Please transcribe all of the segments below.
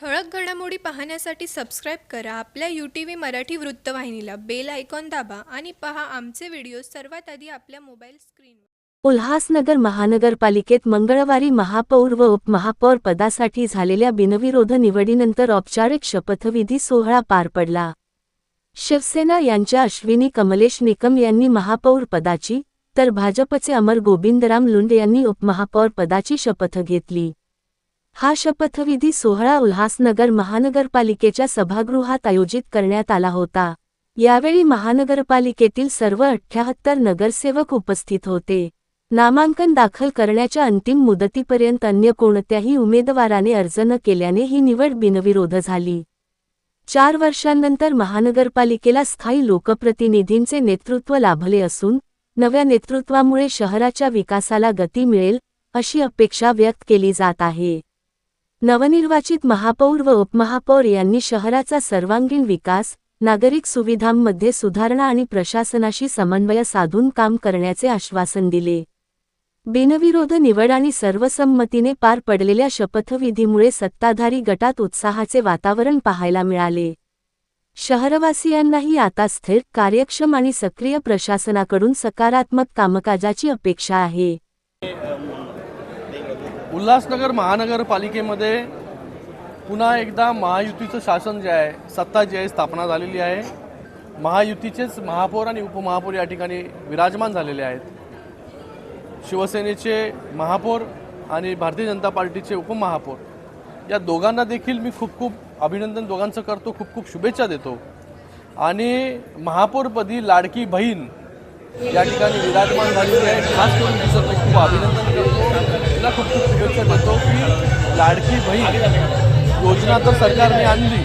ठळक घडामोडी पाहण्यासाठी सबस्क्राईब करा आपल्या UTV मराठी वृत्तवाहिनीला. बेल आयकॉन दाबा आणि पहा आमचे व्हिडिओ सर्वात आधी आपल्या मोबाईल स्क्रीनवर. उल्हासनगर महानगरपालिकेत मंगळवारी महापौर व उपमहापौर पदासाठी झालेल्या बिनविरोध निवडीनंतर औपचारिक शपथविधी सोहळा पार पडला. शिवसेना यांच्या अश्विनी कमलेश निकम यांनी महापौर पदाची, तर भाजपचे अमर गोविंदराम लुंड यांनी उपमहापौर पदाची शपथ घेतली. हा शपथविधी सोहळा उल्हासनगर महानगरपालिकेच्या सभागृहात आयोजित करण्यात आला होता. यावेळी महानगरपालिकेतील सर्व 78 नगरसेवक उपस्थित होते. नामांकन दाखल करण्याच्या अंतिम मुदतीपर्यंत अन्य कोणत्याही उमेदवाराने अर्ज न केल्याने ही निवड बिनविरोध झाली. 4 वर्षांनंतर महानगरपालिकेला स्थायी लोकप्रतिनिधींचे नेतृत्व लाभले असून नव्या नेतृत्वामुळे शहराच्या विकासाला गती मिळेल अशी अपेक्षा व्यक्त केली जात आहे. नवनिर्वाचित महापौर व उपमहापौर यांनी शहराचा सर्वांगीण विकास, नागरिक सुविधांमध्ये सुधारणा आणि प्रशासनाशी समन्वय साधून काम करण्याचे आश्वासन दिले. बिनविरोध निवड आणि सर्वसंमतीने पार पडलेल्या शपथविधीमुळे सत्ताधारी गटात उत्साहाचे वातावरण पाहायला मिळाले. शहरवासियांनाही आता स्थिर, कार्यक्षम आणि सक्रिय प्रशासनाकडून सकारात्मक कामकाजाची अपेक्षा आहे. उल्हासनगर महानगरपालिकेमध्ये पुन्हा एकदा महायुतीचं शासन जे आहे, सत्ता जी आहे स्थापना झालेली आहे. महायुतीचेच महापौर आणि उपमहापौर या ठिकाणी विराजमान झालेले आहेत. शिवसेनेचे महापौर आणि भारतीय जनता पार्टीचे उपमहापौर या दोघांना देखील मी खूप अभिनंदन दोघांचं करतो, खूप शुभेच्छा देतो. आणि महापौरपदी लाडकी बहीण या ठिकाणी विराजमान झालेली आहे. खास करून तिचं खूप अभिनंदन करतो, तिला खूप शुभेच्छा देतो की लाडकी बहीण योजना तर सरकारने आणली,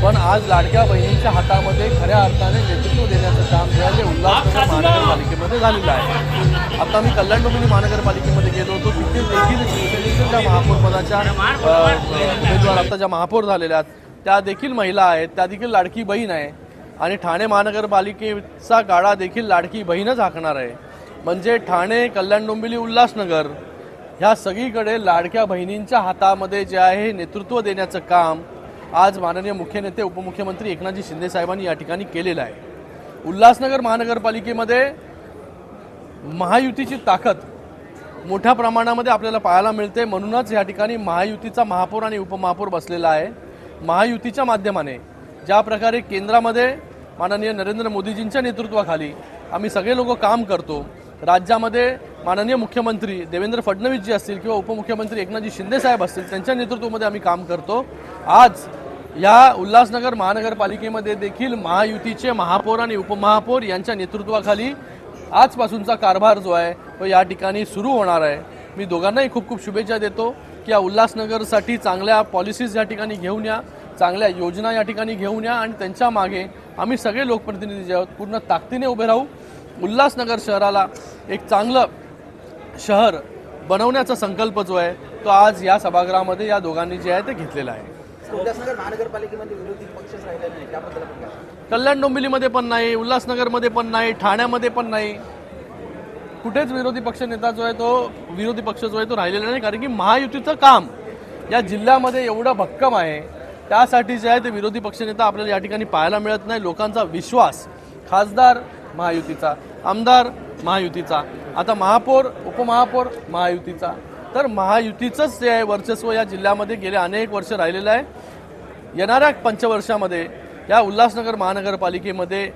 पण आज लाडक्या बहिणींच्या हातामध्ये खऱ्या अर्थाने नेतृत्व देण्याचं काम जे आहे ते उल्हासनगर महानगरपालिकेमध्ये झालेलं आहे. आता मी कल्याण डोंबिवली महानगरपालिकेमध्ये गेलो होतो, तिथे देखील शिवसेनेच्या ज्या महापौर पदाच्या उमेदवार आता ज्या महापौर झालेल्या आहेत त्या देखील महिला आहेत, त्या देखील लाडकी बहीण आहे. आणि ठाणे महानगरपालिकेचा गाडा देखील लाडकी बहीणच हाकणार आहे. म्हणजे ठाणे, कल्याण डोंबिवली, उल्हासनगर ह्या सगळीकडे लाडक्या बहिणींच्या हातामध्ये जे आहे नेतृत्व देण्याचं काम आज माननीय मुख्य नेते उपमुख्यमंत्री एकनाथजी शिंदे साहेबांनी या ठिकाणी केलेलं आहे. उल्हासनगर महानगरपालिकेमध्ये महायुतीची ताकद मोठ्या प्रमाणामध्ये आपल्याला पाहायला मिळते. म्हणूनच या ठिकाणी महायुतीचा महापौर आणि उपमहापौर बसलेला आहे. महायुतीच्या माध्यमाने ज्या प्रकारे केंद्रामध्ये माननीय नरेंद्र मोदीजींच्या नेतृत्वाखाली आम्ही सगळे लोक काम करतो, राज्यामध्ये माननीय मुख्यमंत्री देवेंद्र फडणवीसजी असतील किंवा उपमुख्यमंत्री एकनाथजी शिंदे साहेब असतील त्यांच्या नेतृत्वामध्ये आम्ही काम करतो. आज या उल्हासनगर महानगरपालिकेमध्ये देखील महायुतीचे महापौर आणि उपमहापौर यांच्या नेतृत्वाखाली आजपासूनचा कारभार जो आहे तो या ठिकाणी सुरू होणार आहे. मी दोघांनाही खूप शुभेच्छा देतो की या उल्हासनगरसाठी चांगल्या पॉलिसीज या ठिकाणी घेऊन या, चांगल्या योजना या ठिकाणी घेऊन या आणि त्यांच्या मागे आम्ही सगळे लोकप्रतिनिधी जे आहोत पूर्ण ताकदीने उभे राहू. उल्हासनगर शहराला एक चांगलं शहर बनवण्याचा संकल्प जो आहे तो आज या सभागृहामध्ये या दोघांनी जे आहे ते घेतलेला आहे. उल्हासनगर महानगरपालिकेमध्ये विरोधी पक्षच राहिलेला नाही, त्याबद्दल आपण काय? कल्याण डोंबिवलीमध्ये पण नाही, उल्हासनगरमध्ये पण नाही, ठाण्यामध्ये पण नाही, कुठेच विरोधी पक्ष नेता जो आहे तो विरोधी पक्ष जो आहे तो राहिलेला नाही. कारण की महायुतीचं काम या जिल्ह्यामध्ये एवढं भक्कम आहे, त्यासाठी जे आहे ते विरोधी पक्षनेता आपल्याला या ठिकाणी पाहायला मिळत नाही. लोकांचा विश्वास, खासदार महायुतीचा, आमदार महायुतीचा, आता महापौर उपमहापौर महायुतीचा, तर महायुतीचंच जे आहे वर्चस्व या जिल्ह्यामध्ये गेले अनेक वर्ष राहिलेलं आहे. येणाऱ्या पंचवर्षामध्ये या उल्हासनगर महानगरपालिकेमध्ये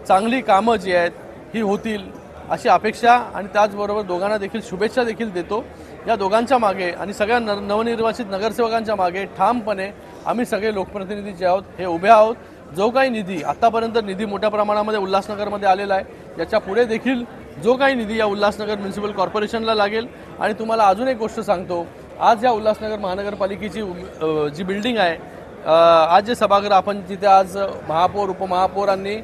चांगली कामं जी आहेत ही होतील अशी अपेक्षा आणि त्याचबरोबर दोघांना देखील शुभेच्छा देखील देतो. या दोघांच्या मागे आणि सगळ्या नवनिर्वाचित नगरसेवकांच्या मागे ठामपणे आम्ही सगळे लोकप्रतिनिधी जे आहोत हे उभे आहोत. जो काही निधी आतापर्यंत निधी मोठ्या प्रमाणामध्ये उल्हासनगरमध्ये आलेला आहे, याच्या पुढे देखील जो काही निधी या उल्हासनगर म्युनिसिपल कॉर्पोरेशनला लागेल. आणि तुम्हाला अजून एक गोष्ट सांगतो, आज या उल्हासनगर महानगरपालिकेची जी बिल्डिंग आहे, आज जे सभागृह आपण जिथे आज महापौर उपमहापौरांनी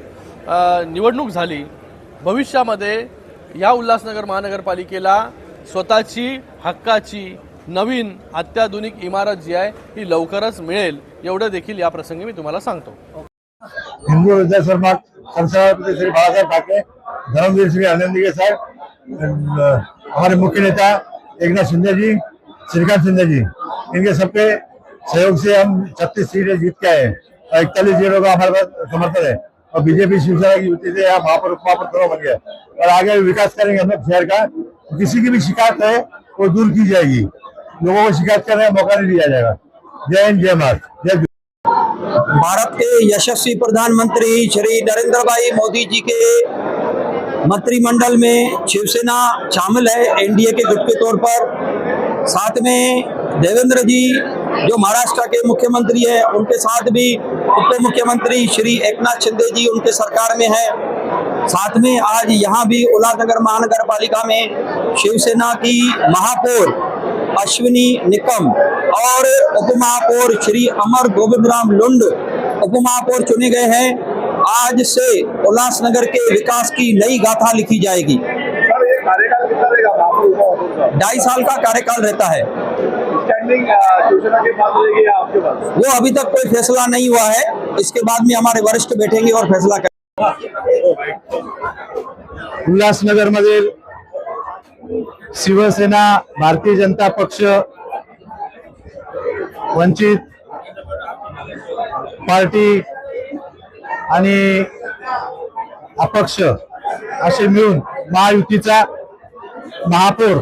निवडणूक झाली, भविष्यामध्ये या उल्हासनगर महानगरपालिकेला स्वतःची हक्काची नवीन अत्याधुनिक इमारत जी आहे ही लवकरच मिळेल, एवढं देखील या प्रसंगी मी तुम्हाला सांगतो. हिंदू विद्या समाज संसभापति श्री बाला साहेब ठाकरे, धर्मवीर श्री आनंदी साहब, हमारे मुख्य नेता एकनाथ शिंदे जी, श्रीकांत शिंदे जी, इनके सबके सहयोग से हम 36 सीटें जीत के आए, 41 सीटों का हमारे पास समर्थन है, और बीजेपी शिवसेना की युति से यहाँ महापौर उपमहापौर दोनों बन गया, और आगे विकास करेंगे हम लोग शहर का। किसी की भी शिकायत है वो दूर की जाएगी, लोगों को शिकायत करने का मौका नहीं दिया जाएगा। जय हिंद, जय भारत, जय। भारत के यशस्वी प्रधानमंत्री श्री नरेंद्र भाई मोदी जी के मंत्रिमंडल में शिवसेना शामिल है एनडीए के गुट के तौर पर। साथ में देवेंद्र जी जो महाराष्ट्र के मुख्यमंत्री है, उनके साथ भी उप मुख्यमंत्री श्री एकनाथ शिंदे जी उनके सरकार में है। साथ में आज यहाँ भी उल्लासनगर महानगर पालिका में शिवसेना की महापौर अश्विनी निकम और उपमहापौर श्री अमर गोविंद राम लुंड उपमहापौर चुने गए हैं। आज से उल्लासनगर के विकास की नई गाथा लिखी जाएगी। सर, ये कार्यकाल कितना रहेगा महापौर का? 2.5 साल का कार्यकाल रहता है। स्टैंडिंग शिवसेना के पास रहेगी या आपके पास? वो अभी तक कोई फैसला नहीं हुआ है, इसके बाद में हमारे वरिष्ठ बैठेंगे और फैसला करेंगे। उल्हासनगर मधील शिवसेना, भारतीय जनता पक्ष, वंचित पार्टी आणि अपक्ष असे मिळून महायुतीचा महापौर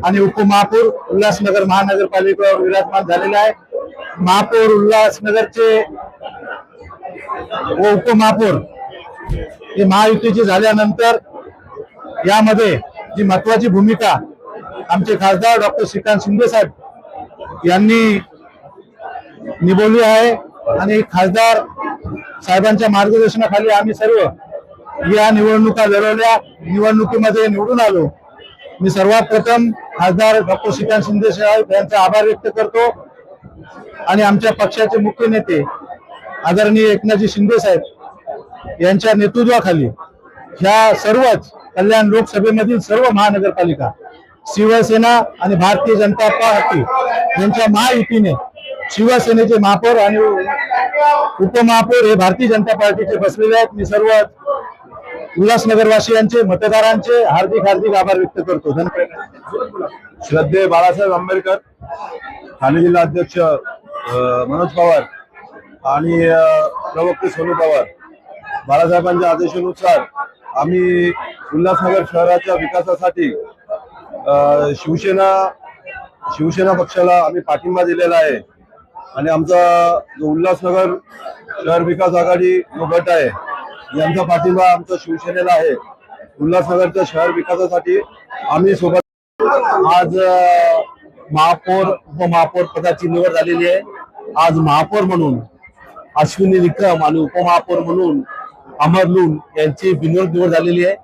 आणि उपमहापौर उल्हासनगर महानगरपालिकेवर विराजमान झालेला आहे। महापौर उल्हासनगरचे व उपमहापौर हे महायुतीचे झाल्यानंतर यामध्ये जी महत्वाची भूमिका आमचे खासदार डॉक्टर श्रीकांत शिंदे साहेब यांनी निभवली आहे आणि खासदार साहेबांच्या मार्गदर्शनाखाली आम्ही सर्व या निवडणुका लढवल्या, निवडणुकीमध्ये निवडून आलो। मी सर्वात प्रथम खासदार डॉक्टर श्रीकांत शिंदे साहेब यांचा आभार व्यक्त करतो आणि आमच्या पक्षाचे मुख्य नेते आदरणीय एकनाथजी शिंदे साहेब यांच्या नेतृत्वाखाली ह्या सर्वच कल्याण लोकसभेमधील सर्व महानगरपालिका शिवसेना आणि भारतीय जनता पार्टी यांच्या महायुतीने शिवसेनेचे महापौर आणि उपमहापौर हे भारतीय जनता पार्टीचे बसलेले आहेत। मी सर्व उल्हासनगरवासियांचे, मतदारांचे हार्दिक आभार व्यक्त करतो। धन्यवाद। श्रद्धेय बाळासाहेब आंबेडकर, ठाणे जिल्हा अध्यक्ष मनोज पवार आणि प्रवक्ते सोनू पवार, बाळासाहेबांच्या आदेशानुसार आम्ही उल्हासनगर शहराच्या विकासासाठी शिवसेना पक्षाला आम्ही पाठिंबा दिलेला आहे आणि आमचा जो उल्हासनगर शहर विकास आघाडी जो गट आहे यांचा पाठिंबा आमचा शिवसेनेला आहे। उल्हासनगरच्या शहर विकासासाठी आम्ही सोबत आज महापौर उपमहापौर पदाची निवड झालेली आहे। आज महापौर म्हणून अश्विनी निकम आणि उपमहापौर म्हणून अमर लुंड यांची बिनविरोध निवड झालेली आहे।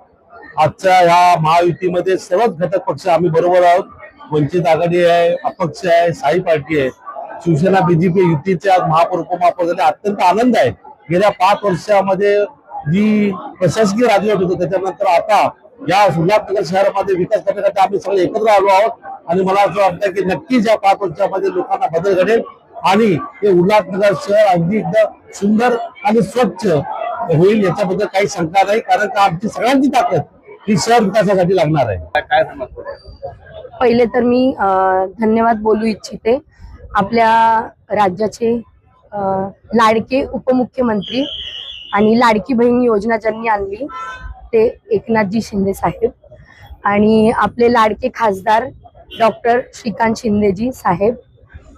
आजच्या ह्या महायुतीमध्ये सर्वच घटक पक्ष आम्ही बरोबर आहोत। वंचित आघाडी आहे, अपक्ष आहे, साई पार्टी आहे, शिवसेना बीजेपी युतीचे आज महापौर उपमहापौर झाले। अत्यंत आनंद आहे। गेल्या 5 वर्षामध्ये जी प्रशासकीय राजवट होती त्याच्यानंतर आता या उल्हासनगर शहरामध्ये विकास करण्यासाठी आम्ही सगळे एकत्र आलो आहोत आणि मला असं वाटतं की नक्कीच या 5 वर्षामध्ये लोकांना बदल घडेल आणि हे उल्हासनगर शहर अगदी एकदम सुंदर आणि स्वच्छ होईल याच्याबद्दल काही शंका नाही, कारण का आमची सगळ्यांची ताकद ही शहर विकासासाठी लागणार आहे। काय समजतं? पहिले तर मी धन्यवाद बोलू इच्छिते आपल्या राज्याचे लाडके उपमुख्यमंत्री आणि लाडकी बहीण योजना ज्यांनी आणली ते एकनाथजी शिंदे साहेब आणि आपले लाडके खासदार डॉक्टर श्रीकांत शिंदेजी साहेब,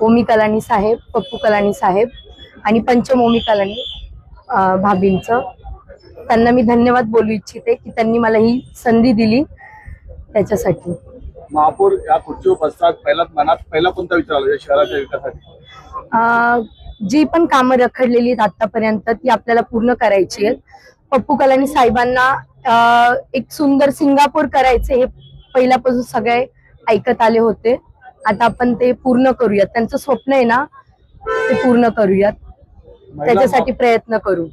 ओमी कलानी साहेब, पप्पू कलानी साहेब आणि पंचम ओमी कलानी भाभींचं, त्यांना मी धन्यवाद बोलू इच्छिते की त्यांनी मला ही संधी दिली त्याच्यासाठी। महापौर या खुर्चीवर बसतात, पहिला कोणता विचार आला या शहराच्या विकासासाठी? जी पण कामं रखडलेली आहेत आतापर्यंत ती आपल्याला पूर्ण करायची आहेत। पप्पू कलानी साहेबांना एक सुंदर सिंगापूर करायचे हे पहिल्यापासून सगळे ऐकत आले होते। आता आपण ते पूर्ण करूयात, त्यांचं स्वप्न आहे ना ते पूर्ण करूयात, त्याच्यासाठी प्रयत्न करू।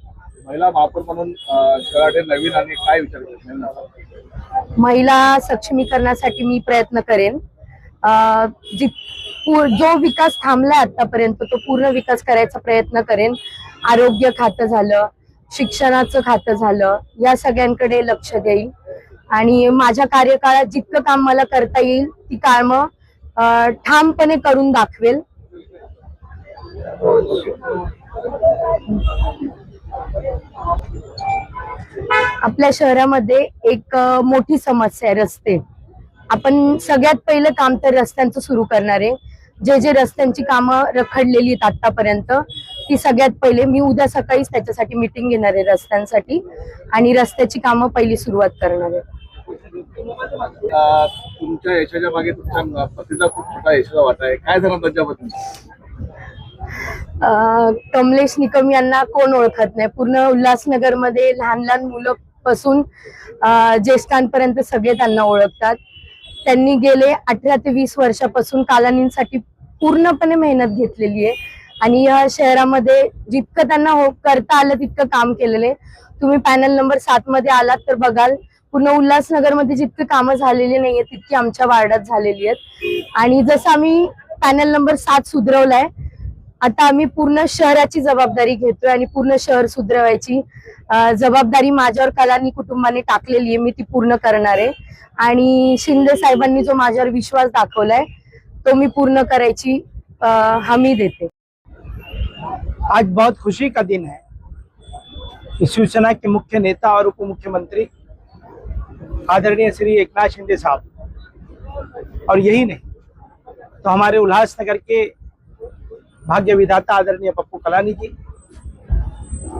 महिला महापौर म्हणून शहराचे नवीन आणि काय विचार करतात? महिला सक्षमीकरणासाठी मी प्रयत्न करेन। जो विकास थांबलाय आतापर्यंत तो पूर्ण विकास करायचा प्रयत्न करेन। आरोग्य खातं झालं, शिक्षणाचं खातं झालं, या सगळ्यांकडे लक्ष देईल आणि माझ्या कार्यकाळात जितकं काम मला करता येईल ती कामं ठामपणे करून दाखवेल। आपल्या शहरामध्ये एक मोठी समस्या आहे रस्ते. आपण सगळ्यात पहिलं काम तर रस्त्यांचं सुरू करणार आहे. जे रस्त्यांची कामं रखडलेली आहेत आतापर्यंत ती सगळ्यात पहिले मी उद्या सकाळीच त्याच्यासाठी मीटिंग घेणार आहे रस्त्यांसाठी आणि रस्त्याची कामं पहिली सुरुवात करणार आहे. तुमच्या यशाच्या मागे तुमच्या पतीचा खूप मोठा यशाचा वाटा आहे. काय झालं त्याच्याबद्दल? कमलेश निकम यांना कोण ओळखत नाही. पूर्ण उल्हासनगरमध्ये लहान लहान मुलं पासून ज्येष्ठांपर्यंत सगळे त्यांना ओळखतात. त्यांनी गेले 18 ते 20 वर्षापासून कालानींसाठी पूर्णपणे मेहनत घेतलेली आहे आणि या शहरामध्ये जितकं त्यांना करता आलं तितकं काम केलेलं आहे. तुम्ही पॅनल नंबर 7 मध्ये आलात तर बघाल पूर्ण उल्हासनगरमध्ये जितकी कामं झालेली नाहीये तितकी आमच्या वार्डात झालेली आहेत. आणि जसं आम्ही पॅनल नंबर 7 सुधरवलाय आता आम्ही पूर्ण शहराची जबाबदारी घेतोय आणि पूर्ण शहर सुधरवायची जबाबदारी माझ्यावर कलानी कुटुंबाने टाकलेली आहे. मी ती पूर्ण करणार आहे आणि शिंदे साहेबांनी जो माझ्यावर विश्वास दाखवलाय तो मी पूर्ण करायची हमी देते. आज बहुत खुशी का दिन है कि शिवसेना के मुख्य नेता और उप मुख्यमंत्री आदरणीय श्री एकनाथ शिंदे साहब और यही नहीं तो हमारे उल्लासनगर के भाग्य विधाता आदरणीय पप्पू कलानी जी,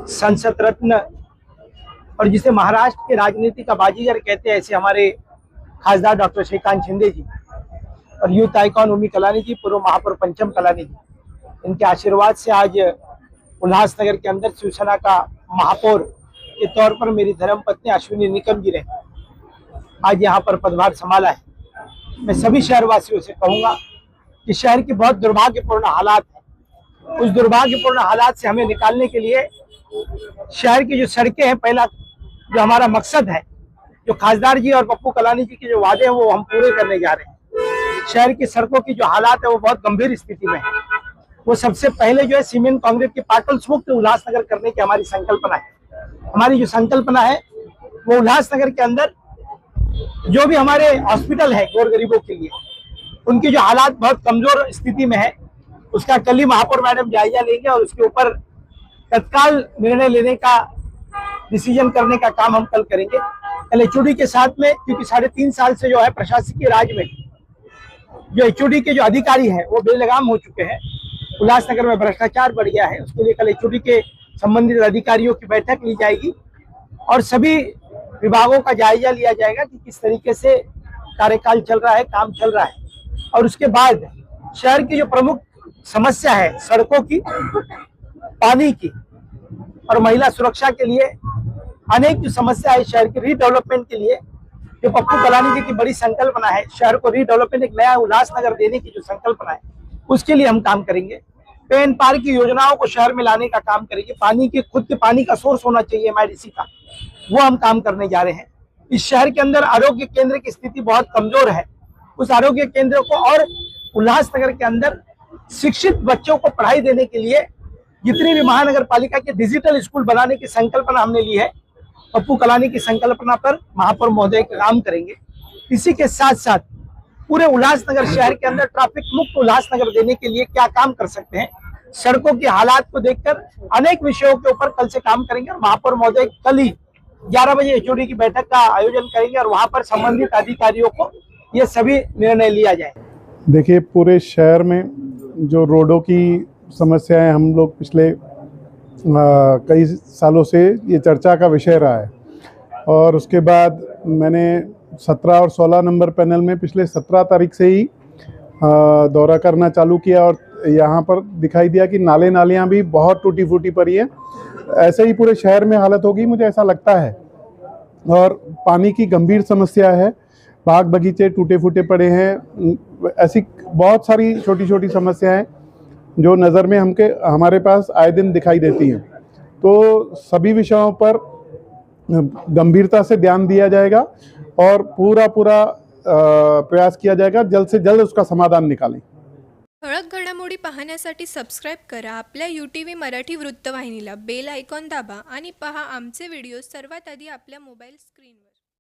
संसद रत्न और जिसे महाराष्ट्र के राजनीति का बाजीगर कहते हैं ऐसे हमारे खासदार डॉक्टर श्रीकांत शिंदे जी और यूथ आइकॉन उमी कलानी जी, पूर्व महापौर पंचम कलानी जी, इनके आशीर्वाद से आज उल्लासनगर के अंदर शिवसेना का महापौर के तौर पर मेरी धर्मपत्नी अश्विनी निकम जी ने आज यहाँ पर पदभार संभाला है। मैं सभी शहरवासियों से कहूँगा कि शहर की बहुत दुर्भाग्यपूर्ण हालात है। उस दुर्भाग्यपूर्ण हालात से हमें निकालने के लिए शहर की जो सड़कें हैं, पहला जो हमारा मकसद है, जो खासदार जी और पप्पू कलानी जी के जो वादे हैं वो हम पूरे करने जा रहे हैं। शहर की सड़कों की जो हालात है वो बहुत गंभीर स्थिति में है। वो सबसे पहले जो है सीमेंट कांक्रीट की पाटल्स मुक्त उल्लासनगर करने की हमारी संकल्पना है। हमारी जो संकल्पना है वो उल्लासनगर के अंदर जो भी हमारे हॉस्पिटल है गौर गरीबों के लिए, उनकी जो हालात बहुत कमजोर स्थिति में है, उसका कल ही महापौर मैडम जायजा लेंगे और उसके ऊपर तत्काल निर्णय लेने का डिसीजन करने का काम हम कल करेंगे। कल HOD के साथ में, क्योंकि 3.5 साल से जो है प्रशासकीय राज में जो HOD के जो अधिकारी हैं वो बेलगाम हो चुके हैं। उल्लासनगर में भ्रष्टाचार बढ़ गया है। उसके लिए कल HOD के संबंधित अधिकारियों की बैठक ली जाएगी और सभी विभागों का जायजा लिया जाएगा कि किस तरीके से कार्यकाल चल रहा है, काम चल रहा है। और उसके बाद शहर की जो प्रमुख समस्या है सड़कों की, पानी की और महिला सुरक्षा के लिए अनेक जो समस्या है शहर के रीडेवलपमेंट के लिए, जो पप्पू कलानी जी की बड़ी संकल्पना है, शहर को रीडेवलपमेंट एक नया उल्लासनगर देने की जो संकल्पना है उसके लिए हम काम करेंगे। पे एंड पार की योजनाओं को शहर में लाने का काम करेंगे। पानी के खुद के पानी का सोर्स होना चाहिए MIDC का, वो हम काम करने जा रहे हैं। इस शहर के अंदर आरोग्य केंद्र की स्थिति बहुत कमजोर है। उस आरोग्य केंद्र को और उल्लासनगर के अंदर शिक्षित बच्चों को पढ़ाई देने के लिए जितनी भी महानगर पालिका के डिजिटल स्कूल बनाने की संकल्पना हमने ली है, पप्पू कलानी की संकल्पना पर महापौर महोदय काम करेंगे। इसी के साथ साथ पूरे उल्लासनगर शहर के अंदर ट्रैफिक मुक्त उल्लासनगर देने के लिए क्या काम कर सकते हैं, सड़कों की हालात को देखकर अनेक विषयों के ऊपर कल से काम करेंगे। और महापौर महोदय कल ही 11 बजे HOD की बैठक का आयोजन करेंगे और वहां पर संबंधित अधिकारियों को ये सभी निर्णय लिया जाए। देखिए, पूरे शहर में जो रोडों की समस्याएं हम लोग पिछले कई सालों से ये चर्चा का विषय रहा है और उसके बाद मैंने 17 और 16 नंबर पैनल में पिछले 17 तारीख से ही दौरा करना चालू किया और यहाँ पर दिखाई दिया कि नालियाँ भी बहुत टूटी फूटी पड़ी है। ऐसे ही पूरे शहर में हालत होगी, मुझे ऐसा लगता है। और पानी की गंभीर समस्या है, बाग बगीचे टूटे फूटे पड़े हैं। ऐसी बहुत सारी छोटी छोटी समस्याएं जो नज़र में हमारे पास आए दिन दिखाई देती हैं। तो सभी विषयों पर गंभीरता से ध्यान दिया जाएगा और पूरा प्रयास किया जाएगा जल्द से जल्द उसका समाधान निकालें। ठळक घडामोडी पाहण्यासाठी सबस्क्राईब करा आपल्या UTV मराठी वृत्तवाहिनीला. बेल आयकॉन दाबा आणि पहा आमचे व्हिडिओ सर्वात आधी आपल्या मोबाईल स्क्रीनवर.